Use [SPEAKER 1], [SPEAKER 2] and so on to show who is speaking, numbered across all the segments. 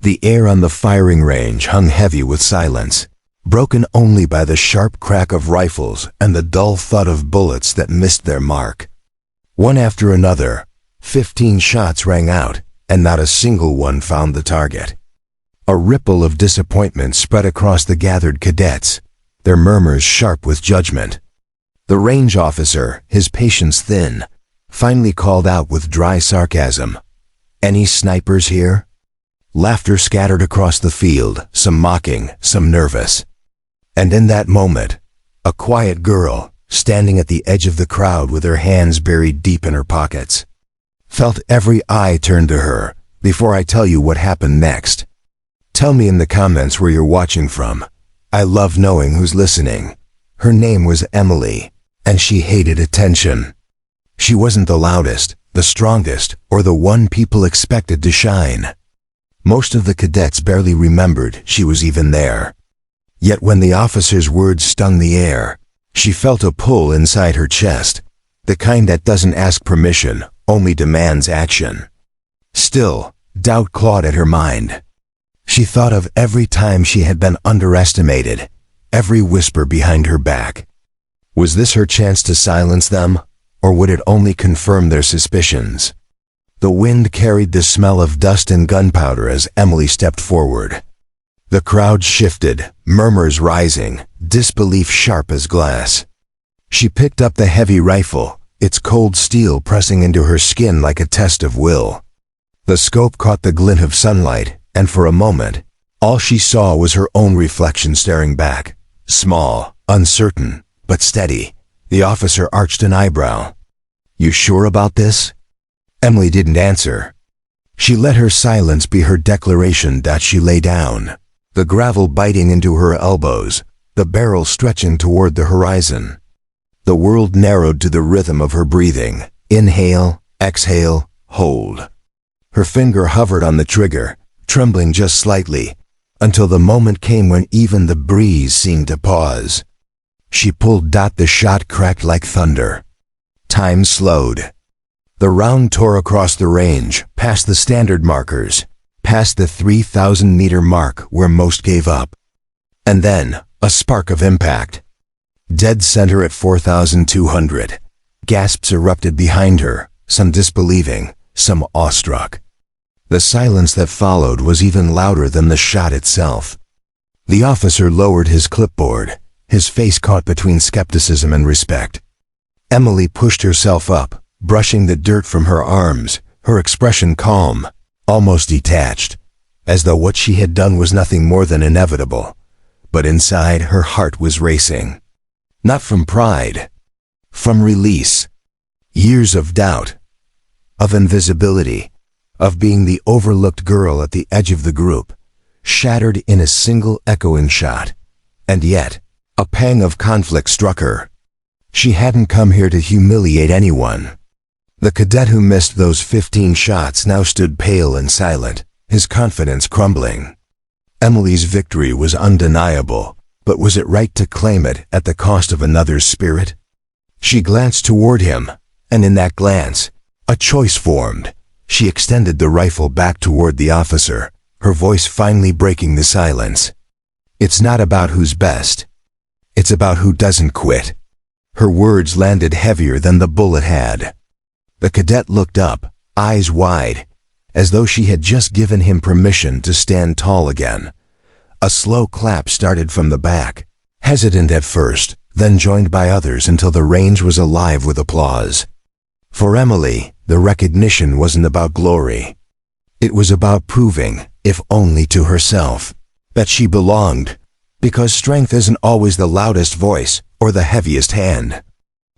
[SPEAKER 1] The air on the firing range hung heavy with silence, broken only by the sharp crack of rifles and the dull thud of bullets that missed their mark. One after another, 15 shots rang out, and not a single one found the target. A ripple of disappointment spread across the gathered cadets, their murmurs sharp with judgment. The range officer, his patience thin, finally called out with dry sarcasm, "Any snipers here?" Laughter scattered across the field, some mocking, some nervous. And in that moment, a quiet girl, standing at the edge of the crowd with her hands buried deep in her pockets, felt every eye turn to her. Before I tell you what happened next, tell me in the comments where you're watching from. I love knowing who's listening. Her name was Emily, and she hated attention. She wasn't the loudest, the strongest, or the one people expected to shine. Most of the cadets barely remembered she was even there. Yet when the officer's words stung the air, she felt a pull inside her chest, the kind that doesn't ask permission, only demands action. Still, doubt clawed at her mind. She thought of every time she had been underestimated, every whisper behind her back. Was this her chance to silence them, or would it only confirm their suspicions? The wind carried the smell of dust and gunpowder as Emily stepped forward. The crowd shifted, murmurs rising, disbelief sharp as glass. She picked up the heavy rifle, its cold steel pressing into her skin like a test of will. The scope caught the glint of sunlight, and for a moment, all she saw was her own reflection staring back. Small, uncertain, but steady. The officer arched an eyebrow. "You sure about this?" Emily didn't answer. She let her silence be her declaration that she lay down, the gravel biting into her elbows, the barrel stretching toward the horizon. The world narrowed to the rhythm of her breathing. Inhale, exhale, hold. Her finger hovered on the trigger, trembling just slightly, until the moment came when even the breeze seemed to pause. She pulled. The shot cracked like thunder. Time slowed. The round tore across the range, past the standard markers, past the 3,000-meter mark where most gave up. And then, a spark of impact. Dead center at 4,200. Gasps erupted behind her, some disbelieving, some awestruck. The silence that followed was even louder than the shot itself. The officer lowered his clipboard, his face caught between skepticism and respect. Emily pushed herself up, brushing the dirt from her arms, her expression calm, almost detached, as though what she had done was nothing more than inevitable. But inside, her heart was racing. Not from pride, from release. Years of doubt, of invisibility, of being the overlooked girl at the edge of the group, shattered in a single echoing shot. And yet, a pang of conflict struck her. She hadn't come here to humiliate anyone. The cadet who missed those 15 shots now stood pale and silent, his confidence crumbling. Emily's victory was undeniable, but was it right to claim it at the cost of another's spirit? She glanced toward him, and in that glance, a choice formed. She extended the rifle back toward the officer, her voice finally breaking the silence. "It's not about who's best. It's about who doesn't quit." Her words landed heavier than the bullet had. The cadet looked up, eyes wide, as though she had just given him permission to stand tall again. A slow clap started from the back, hesitant at first, then joined by others until the range was alive with applause. For Emily, the recognition wasn't about glory. It was about proving, if only to herself, that she belonged, because strength isn't always the loudest voice or the heaviest hand.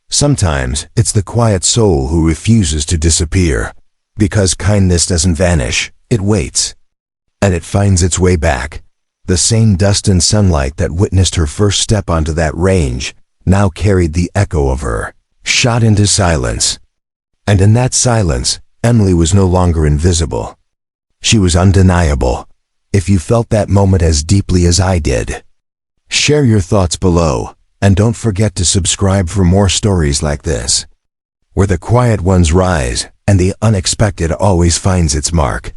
[SPEAKER 1] Sometimes it's the quiet soul who refuses to disappear, because kindness doesn't vanish, it waits. And it finds its way back. The same dust and sunlight that witnessed her first step onto that range now carried the echo of her shot into silence. And in that silence, Emily was no longer invisible. She was undeniable, if you felt that moment as deeply as I did. Share your thoughts below, and don't forget to subscribe for more stories like this, where the quiet ones rise and the unexpected always finds its mark.